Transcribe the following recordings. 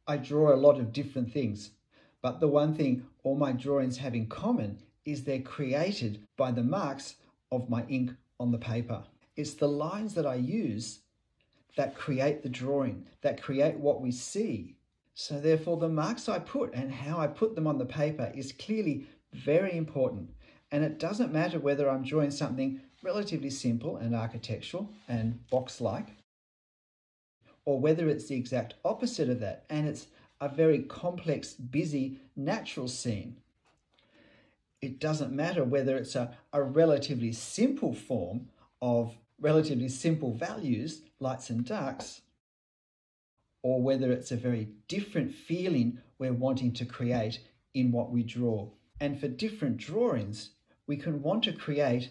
I draw a lot of different things, but the one thing all my drawings have in common is they're created by the marks of my ink on the paper. It's the lines that I use that create the drawing, that create what we see. So therefore the marks I put and how I put them on the paper is clearly very important. And it doesn't matter whether I'm drawing something relatively simple and architectural and box-like, or whether it's the exact opposite of that and it's a very complex, busy, natural scene. It doesn't matter whether it's a relatively simple form of relatively simple values, lights and darks, or whether it's a very different feeling we're wanting to create in what we draw. And for different drawings, we can want to create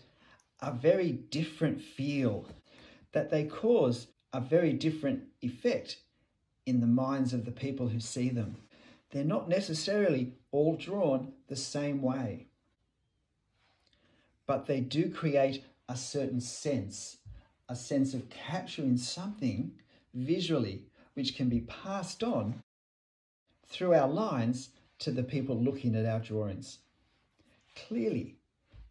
a very different feel, that they cause a very different effect in the minds of the people who see them. They're not necessarily all drawn the same way, but they do create a certain sense of capturing something visually, which can be passed on through our lines to the people looking at our drawings. Clearly,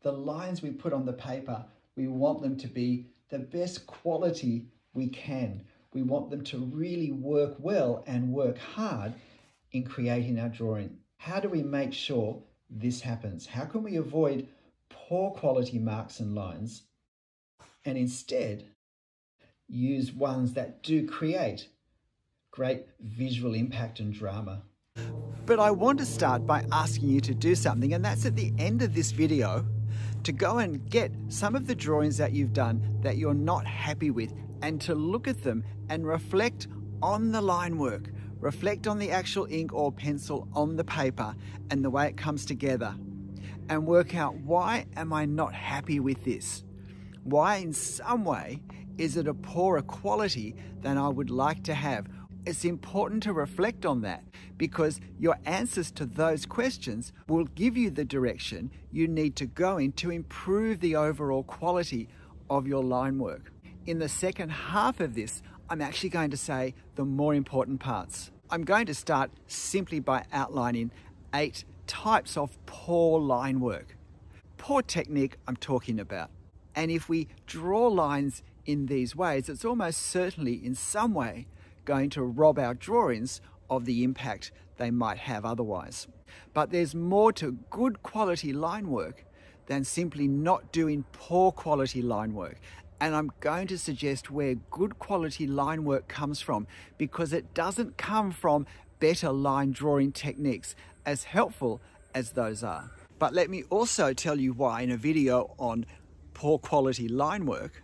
the lines we put on the paper, we want them to be the best quality we can. We want them to really work well and work hard in creating our drawing. How do we make sure this happens? How can we avoid poor quality marks and lines and instead use ones that do create great visual impact and drama? But I want to start by asking you to do something, and that's at the end of this video, to go and get some of the drawings that you've done that you're not happy with and to look at them and reflect on the line work, reflect on the actual ink or pencil on the paper and the way it comes together, and work out, why am I not happy with this? Why in some way is it a poorer quality than I would like to have? It's important to reflect on that, because your answers to those questions will give you the direction you need to go in to improve the overall quality of your line work. In the second half of this, I'm actually going to say the more important parts. I'm going to start simply by outlining 8 types of poor line work. Poor technique I'm talking about. And if we draw lines in these ways, it's almost certainly in some way going to rob our drawings of the impact they might have otherwise. But there's more to good quality line work than simply not doing poor quality line work. And I'm going to suggest where good quality line work comes from, because it doesn't come from better line drawing techniques, as helpful as those are. But let me also tell you why in a video on poor quality line work,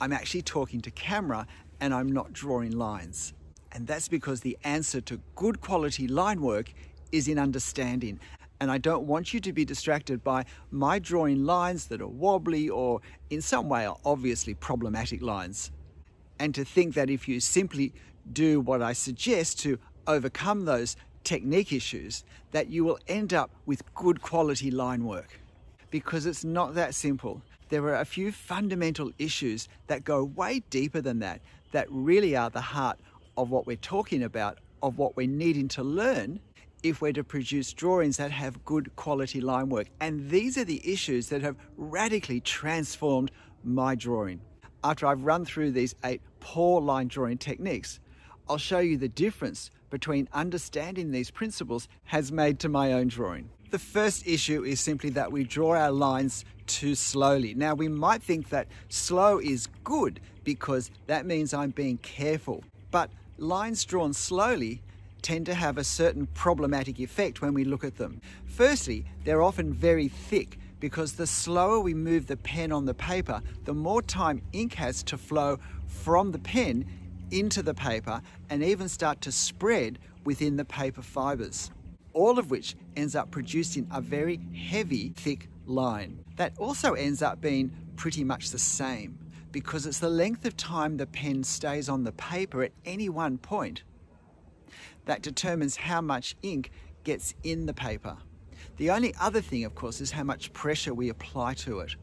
I'm actually talking to camera and I'm not drawing lines. And that's because the answer to good quality line work is in understanding. And I don't want you to be distracted by my drawing lines that are wobbly or in some way are obviously problematic lines. And to think that if you simply do what I suggest to overcome those technique issues, that you will end up with good quality line work. Because it's not that simple. There are a few fundamental issues that go way deeper than that really are the heart of what we're talking about, of what we're needing to learn if we're to produce drawings that have good quality line work. And these are the issues that have radically transformed my drawing. After I've run through these 8 poor line drawing techniques, I'll show you the difference between understanding these principles has made to my own drawing. The first issue is simply that we draw our lines too slowly. Now, we might think that slow is good because that means I'm being careful, but lines drawn slowly tend to have a certain problematic effect when we look at them. Firstly, they're often very thick because the slower we move the pen on the paper, the more time ink has to flow from the pen into the paper and even start to spread within the paper fibers, all of which ends up producing a very heavy, thick line. That also ends up being pretty much the same because it's the length of time the pen stays on the paper at any one point that determines how much ink gets in the paper. The only other thing, of course, is how much pressure we apply to it.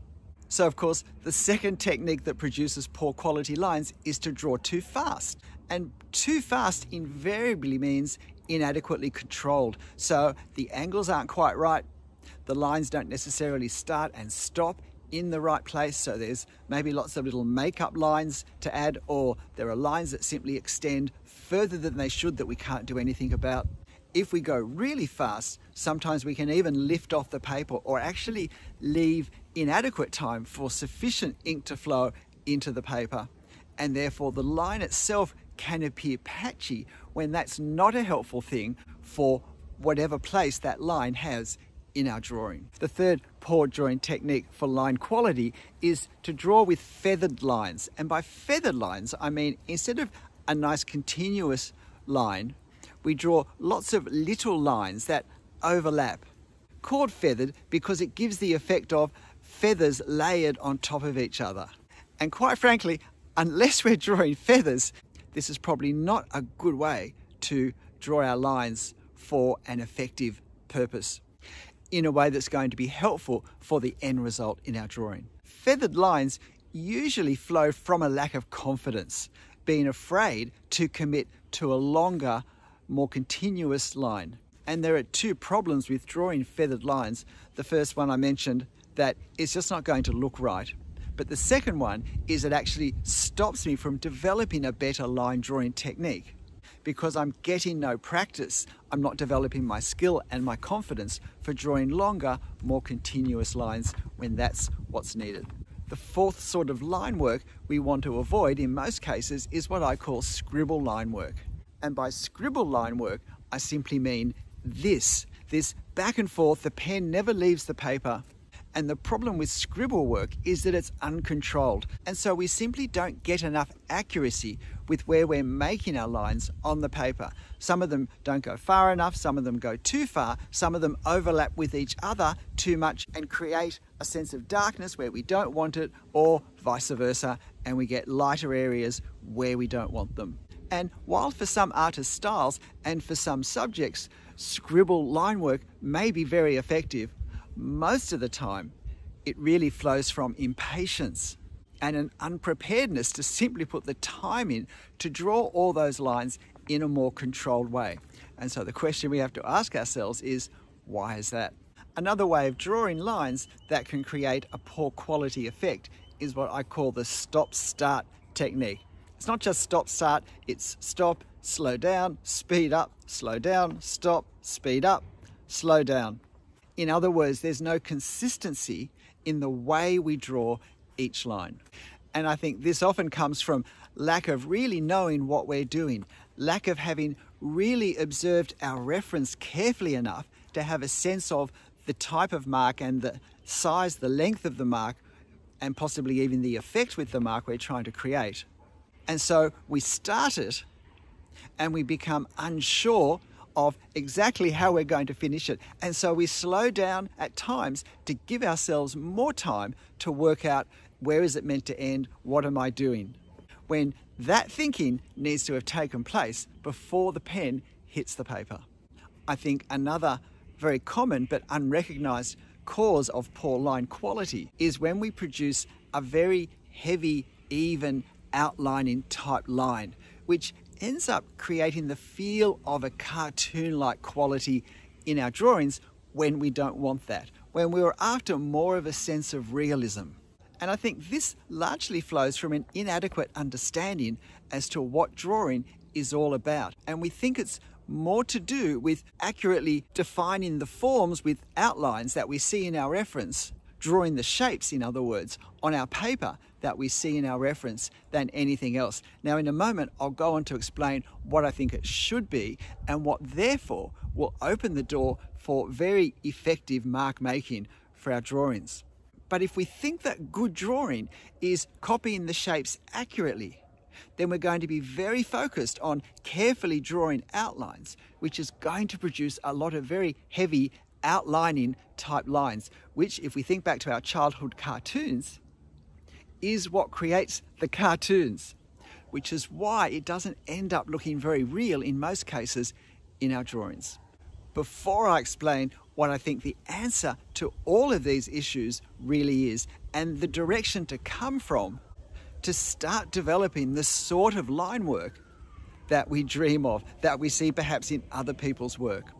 So, of course, the second technique that produces poor quality lines is to draw too fast. And too fast invariably means inadequately controlled. So the angles aren't quite right. The lines don't necessarily start and stop in the right place. So there's maybe lots of little makeup lines to add, or there are lines that simply extend further than they should that we can't do anything about. If we go really fast, sometimes we can even lift off the paper or actually leave inadequate time for sufficient ink to flow into the paper. And therefore the line itself can appear patchy when that's not a helpful thing for whatever place that line has in our drawing. The third poor drawing technique for line quality is to draw with feathered lines. And by feathered lines, I mean instead of a nice continuous line, we draw lots of little lines that overlap. Called feathered because it gives the effect of feathers layered on top of each other. And quite frankly, unless we're drawing feathers, this is probably not a good way to draw our lines for an effective purpose in a way that's going to be helpful for the end result in our drawing. Feathered lines usually flow from a lack of confidence, being afraid to commit to a longer, more continuous line. And there are two problems with drawing feathered lines. The first one I mentioned, that it's just not going to look right. But the second one is it actually stops me from developing a better line drawing technique. Because I'm getting no practice, I'm not developing my skill and my confidence for drawing longer, more continuous lines when that's what's needed. The fourth sort of line work we want to avoid in most cases is what I call scribble line work. And by scribble line work, I simply mean this back and forth, the pen never leaves the paper. And the problem with scribble work is that it's uncontrolled. And so we simply don't get enough accuracy with where we're making our lines on the paper. Some of them don't go far enough, some of them go too far, some of them overlap with each other too much and create a sense of darkness where we don't want it, or vice versa, and we get lighter areas where we don't want them. And while for some artist styles and for some subjects, scribble line work may be very effective, most of the time it really flows from impatience and an unpreparedness to simply put the time in to draw all those lines in a more controlled way. And so the question we have to ask ourselves is, why is that? Another way of drawing lines that can create a poor quality effect is what I call the stop-start technique. It's not just stop-start, it's stop, slow down, speed up, slow down, stop, speed up, slow down. In other words, there's no consistency in the way we draw each line. And I think this often comes from lack of really knowing what we're doing, lack of having really observed our reference carefully enough to have a sense of the type of mark and the size, the length of the mark, and possibly even the effect with the mark we're trying to create. And so we start it and we become unsure of exactly how we're going to finish it. And so we slow down at times to give ourselves more time to work out, where is it meant to end? What am I doing? When that thinking needs to have taken place before the pen hits the paper. I think another very common but unrecognized cause of poor line quality is when we produce a very heavy, even outlining type line, which ends up creating the feel of a cartoon-like quality in our drawings when we don't want that, when we were after more of a sense of realism. And I think this largely flows from an inadequate understanding as to what drawing is all about. And we think it's more to do with accurately defining the forms with outlines that we see in our reference, drawing the shapes, in other words, on our paper that we see in our reference than anything else. Now, in a moment, I'll go on to explain what I think it should be and what therefore will open the door for very effective mark making for our drawings. But if we think that good drawing is copying the shapes accurately, then we're going to be very focused on carefully drawing outlines, which is going to produce a lot of very heavy outlining type lines, which, if we think back to our childhood cartoons, is what creates the cartoons, which is why it doesn't end up looking very real in most cases in our drawings. Before I explain what I think the answer to all of these issues really is, and the direction to come from to start developing the sort of line work that we dream of, that we see perhaps in other people's work.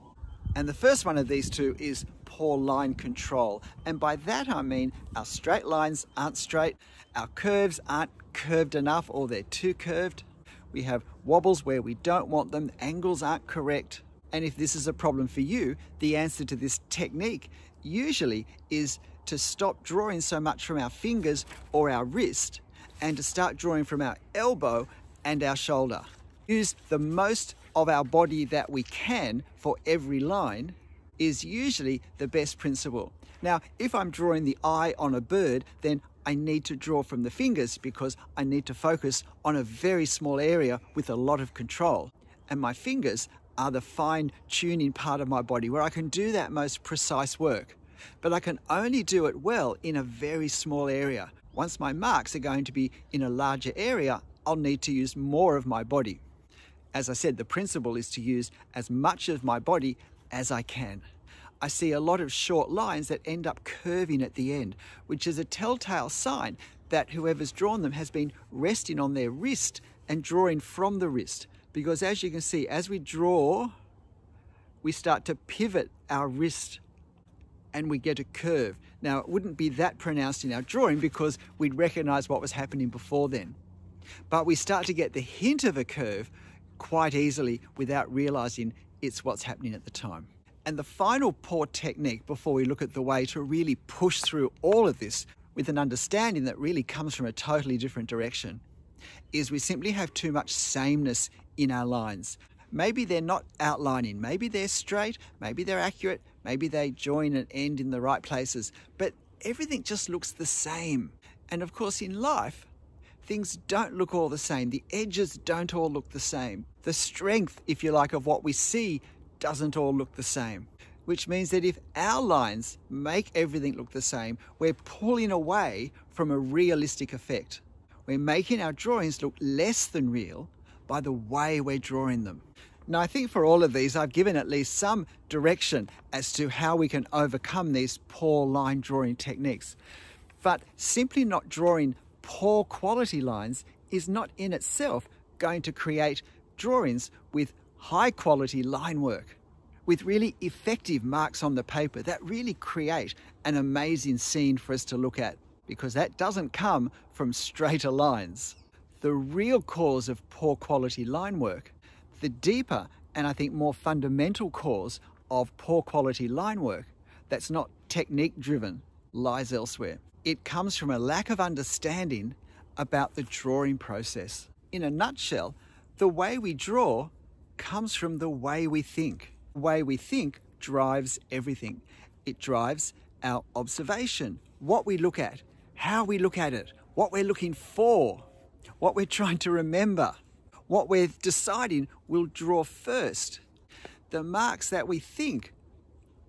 And the first one of these two is poor line control. And by that I mean our straight lines aren't straight, our curves aren't curved enough or they're too curved. We have wobbles where we don't want them, angles aren't correct. And if this is a problem for you, the answer to this technique usually is to stop drawing so much from our fingers or our wrist and to start drawing from our elbow and our shoulder. Use the most of our body that we can for every line is usually the best principle. Now, if I'm drawing the eye on a bird, then I need to draw from the fingers because I need to focus on a very small area with a lot of control. And my fingers are the fine-tuning part of my body where I can do that most precise work. But I can only do it well in a very small area. Once my marks are going to be in a larger area, I'll need to use more of my body. As I said, the principle is to use as much of my body as I can. I see a lot of short lines that end up curving at the end, which is a telltale sign that whoever's drawn them has been resting on their wrist and drawing from the wrist. Because as you can see, as we draw, we start to pivot our wrist and we get a curve. Now, it wouldn't be that pronounced in our drawing because we'd recognize what was happening before then. But we start to get the hint of a curve quite easily without realizing it's what's happening at the time. And the final poor technique before we look at the way to really push through all of this with an understanding that really comes from a totally different direction is we simply have too much sameness in our lines. Maybe they're not outlining, maybe they're straight, maybe they're accurate, maybe they join and end in the right places, but everything just looks the same. And of course in life, things don't look all the same. The edges don't all look the same. The strength, if you like, of what we see doesn't all look the same. Which means that if our lines make everything look the same, we're pulling away from a realistic effect. We're making our drawings look less than real by the way we're drawing them. Now, I think for all of these, I've given at least some direction as to how we can overcome these poor line drawing techniques. But simply not drawing poor quality lines is not in itself going to create drawings with high quality line work, with really effective marks on the paper that really create an amazing scene for us to look at, because that doesn't come from straighter lines. The real cause of poor quality line work, the deeper and I think more fundamental cause of poor quality line work that's not technique driven, lies elsewhere. It comes from a lack of understanding about the drawing process. In a nutshell, the way we draw comes from the way we think. The way we think drives everything. It drives our observation, what we look at, how we look at it, what we're looking for, what we're trying to remember, what we're deciding we'll draw first. The marks that we think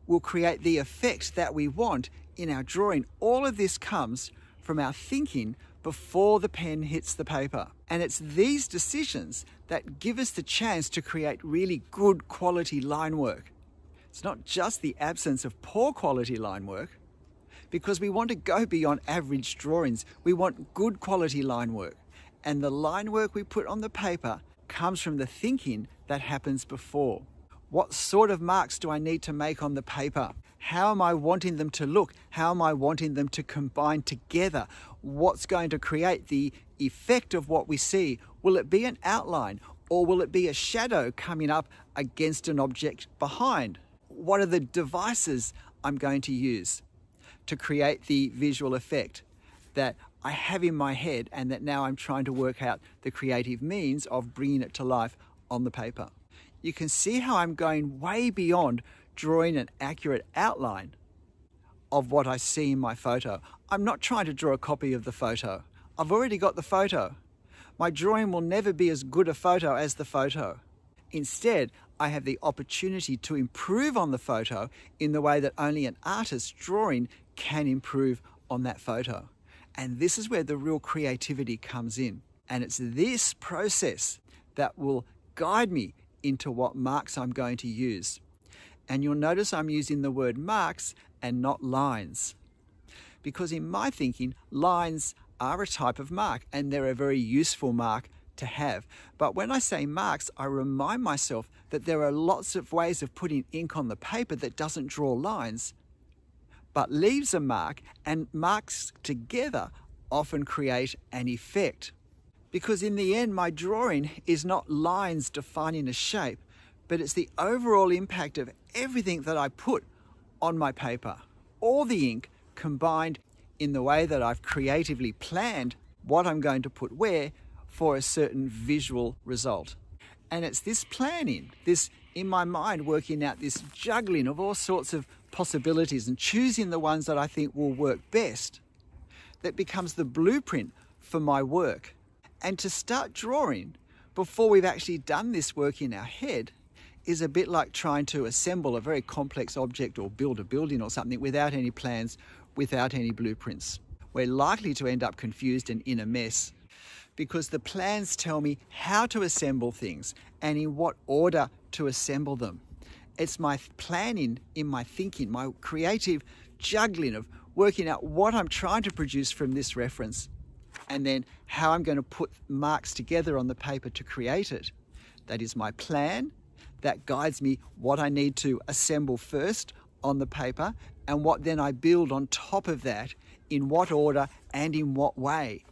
will create the effect that we want in our drawing. All of this comes from our thinking before the pen hits the paper. And it's these decisions that give us the chance to create really good quality line work. It's not just the absence of poor quality line work, because we want to go beyond average drawings. We want good quality line work. And the line work we put on the paper comes from the thinking that happens before. What sort of marks do I need to make on the paper? How am I wanting them to look? How am I wanting them to combine together? What's going to create the effect of what we see? Will it be an outline or will it be a shadow coming up against an object behind? What are the devices I'm going to use to create the visual effect that I have in my head and that now I'm trying to work out the creative means of bringing it to life on the paper? You can see how I'm going way beyond drawing an accurate outline of what I see in my photo. I'm not trying to draw a copy of the photo. I've already got the photo. My drawing will never be as good a photo as the photo. Instead, I have the opportunity to improve on the photo in the way that only an artist's drawing can improve on that photo. And this is where the real creativity comes in. And it's this process that will guide me into what marks I'm going to use. And you'll notice I'm using the word marks and not lines. Because in my thinking, lines are a type of mark and they're a very useful mark to have. But when I say marks, I remind myself that there are lots of ways of putting ink on the paper that doesn't draw lines, but leaves a mark, and marks together often create an effect. Because in the end, my drawing is not lines defining a shape, but it's the overall impact of everything that I put on my paper. All the ink combined in the way that I've creatively planned what I'm going to put where for a certain visual result. And it's this planning, this in my mind working out this juggling of all sorts of possibilities and choosing the ones that I think will work best, that becomes the blueprint for my work. And to start drawing before we've actually done this work in our head is a bit like trying to assemble a very complex object or build a building or something without any plans, without any blueprints. We're likely to end up confused and in a mess because the plans tell me how to assemble things and in what order to assemble them. It's my planning in my thinking, my creative juggling of working out what I'm trying to produce from this reference and then how I'm going to put marks together on the paper to create it. That is my plan. That guides me what I need to assemble first on the paper and what then I build on top of that, in what order and in what way.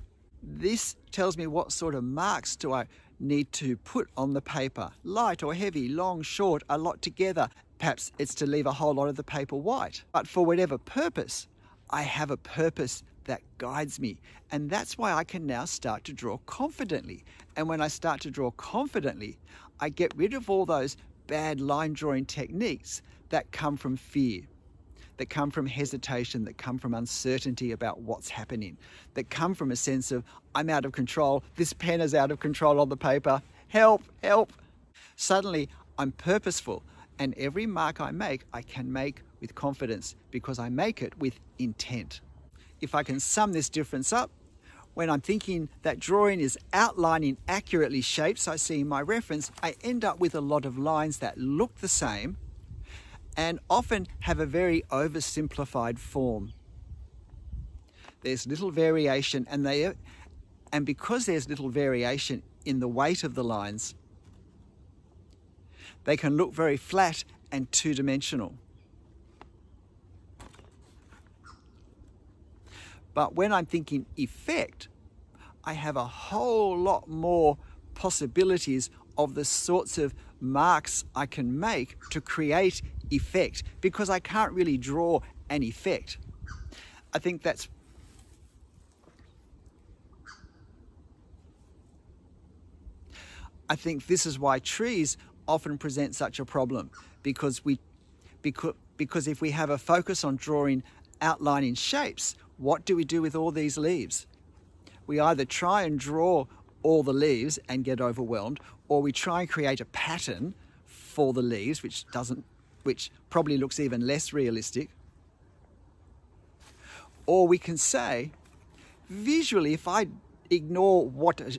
This tells me what sort of marks do I need to put on the paper, light or heavy, long, short, a lot together. Perhaps it's to leave a whole lot of the paper white. But for whatever purpose, I have a purpose that guides me. And that's why I can now start to draw confidently. And when I start to draw confidently, I get rid of all those bad line drawing techniques that come from fear, that come from hesitation, that come from uncertainty about what's happening, that come from a sense of, I'm out of control, this pen is out of control on the paper, help, help. Suddenly, I'm purposeful, and every mark I make, I can make with confidence because I make it with intent. If I can sum this difference up, when I'm thinking that drawing is outlining accurately shapes I see in my reference, I end up with a lot of lines that look the same and often have a very oversimplified form. There's little variation, and because there's little variation in the weight of the lines, they can look very flat and two-dimensional. But when I'm thinking effect, I have a whole lot more possibilities of the sorts of marks I can make to create effect, because I can't really draw an effect. I think this is why trees often present such a problem, because if we have a focus on drawing outlining shapes, what do we do with all these leaves? We either try and draw all the leaves and get overwhelmed, or we try and create a pattern for the leaves, which probably looks even less realistic. Or we can say, visually, if I ignore what it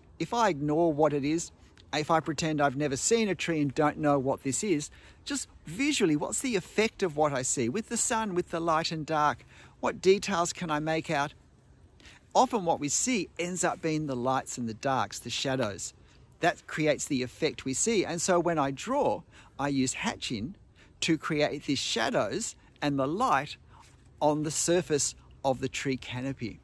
is, if I pretend I've never seen a tree and don't know what this is, just visually, what's the effect of what I see with the sun, with the light and dark? What details can I make out? Often what we see ends up being the lights and the darks, the shadows. That creates the effect we see. And so when I draw, I use hatching to create these shadows and the light on the surface of the tree canopy.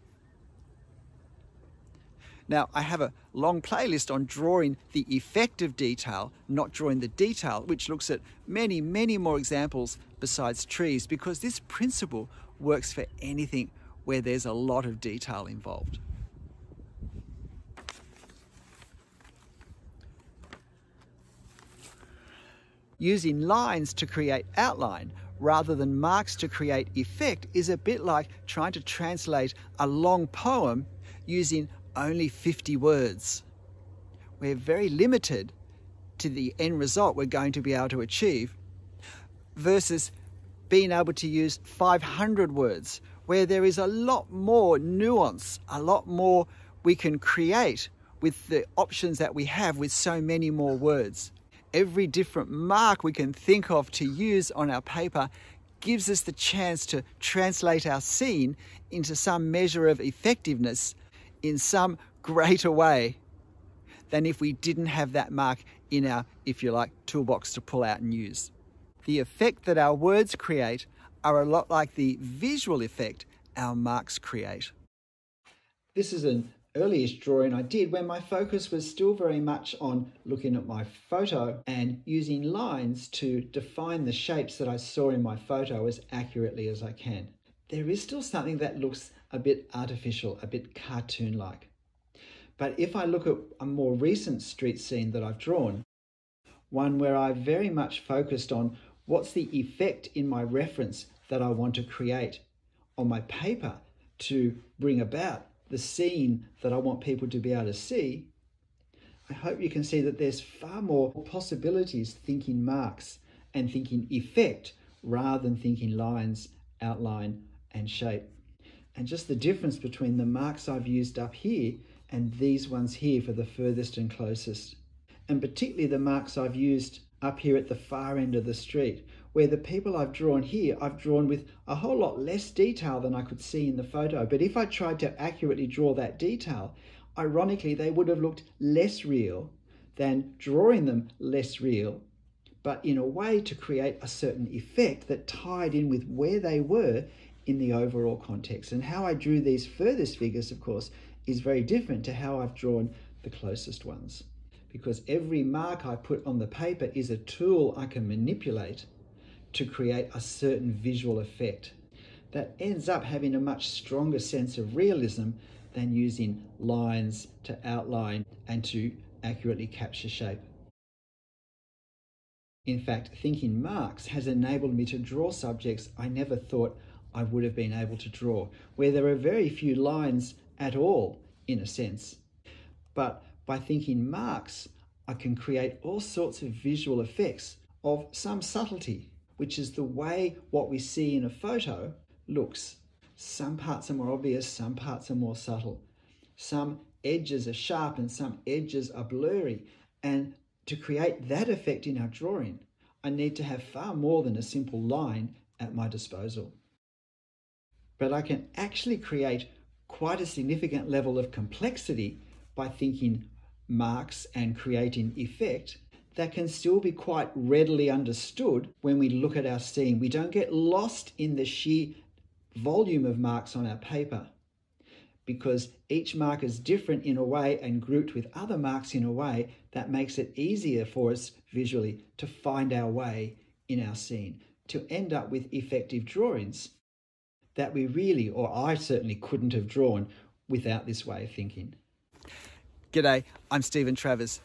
Now, I have a long playlist on drawing the effect of detail, not drawing the detail, which looks at many, many more examples besides trees, because this principle works for anything where there's a lot of detail involved. Using lines to create outline rather than marks to create effect is a bit like trying to translate a long poem using only 50 words. We're very limited to the end result we're going to be able to achieve versus being able to use 500 words where there is a lot more nuance, a lot more we can create with the options that we have with so many more words. Every different mark we can think of to use on our paper gives us the chance to translate our scene into some measure of effectiveness in some greater way than if we didn't have that mark in our, if you like, toolbox to pull out and use. The effect that our words create are a lot like the visual effect our marks create. This is an earliest drawing I did when my focus was still very much on looking at my photo and using lines to define the shapes that I saw in my photo as accurately as I can. There is still something that looks a bit artificial, a bit cartoon-like. But if I look at a more recent street scene that I've drawn, one where I very much focused on what's the effect in my reference that I want to create on my paper to bring about the scene that I want people to be able to see, I hope you can see that there's far more possibilities thinking marks and thinking effect rather than thinking lines, outline and shape. And just the difference between the marks I've used up here and these ones here for the furthest and closest. And particularly the marks I've used up here at the far end of the street, where the people I've drawn here, I've drawn with a whole lot less detail than I could see in the photo. But if I tried to accurately draw that detail, ironically, they would have looked less real than drawing them less real, but in a way to create a certain effect that tied in with where they were in the overall context. And how I drew these furthest figures, of course, is very different to how I've drawn the closest ones, because every mark I put on the paper is a tool I can manipulate to create a certain visual effect that ends up having a much stronger sense of realism than using lines to outline and to accurately capture shape. In fact, thinking marks has enabled me to draw subjects I never thought I would have been able to draw, where there are very few lines at all, in a sense. But by thinking marks, I can create all sorts of visual effects of some subtlety, which is the way what we see in a photo looks. Some parts are more obvious, some parts are more subtle. Some edges are sharp and some edges are blurry. And to create that effect in our drawing, I need to have far more than a simple line at my disposal. But I can actually create quite a significant level of complexity by thinking marks and creating effect that can still be quite readily understood when we look at our scene. We don't get lost in the sheer volume of marks on our paper, because each mark is different in a way and grouped with other marks in a way that makes it easier for us visually to find our way in our scene, to end up with effective drawings that we really, or I certainly couldn't have drawn without this way of thinking. G'day, I'm Stephen Travers.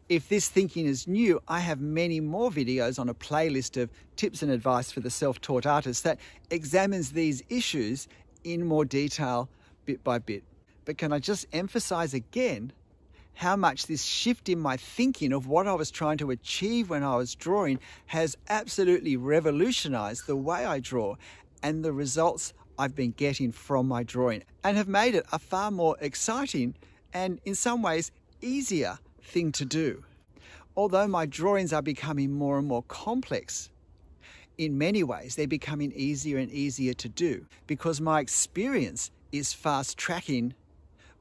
If this thinking is new, I have many more videos on a playlist of tips and advice for the self-taught artist that examines these issues in more detail, bit by bit. But can I just emphasize again how much this shift in my thinking of what I was trying to achieve when I was drawing has absolutely revolutionized the way I draw and the results I've been getting from my drawing, and have made it a far more exciting and in some ways easier thing to do. Although my drawings are becoming more and more complex, in many ways they're becoming easier and easier to do because my experience is fast tracking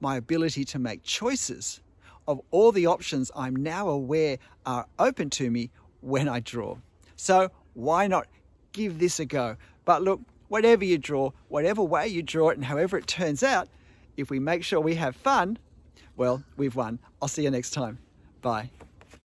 my ability to make choices of all the options I'm now aware are open to me when I draw. So why not give this a go? But look, whatever you draw, whatever way you draw it and however it turns out, if we make sure we have fun, well, we've won. I'll see you next time. Bye.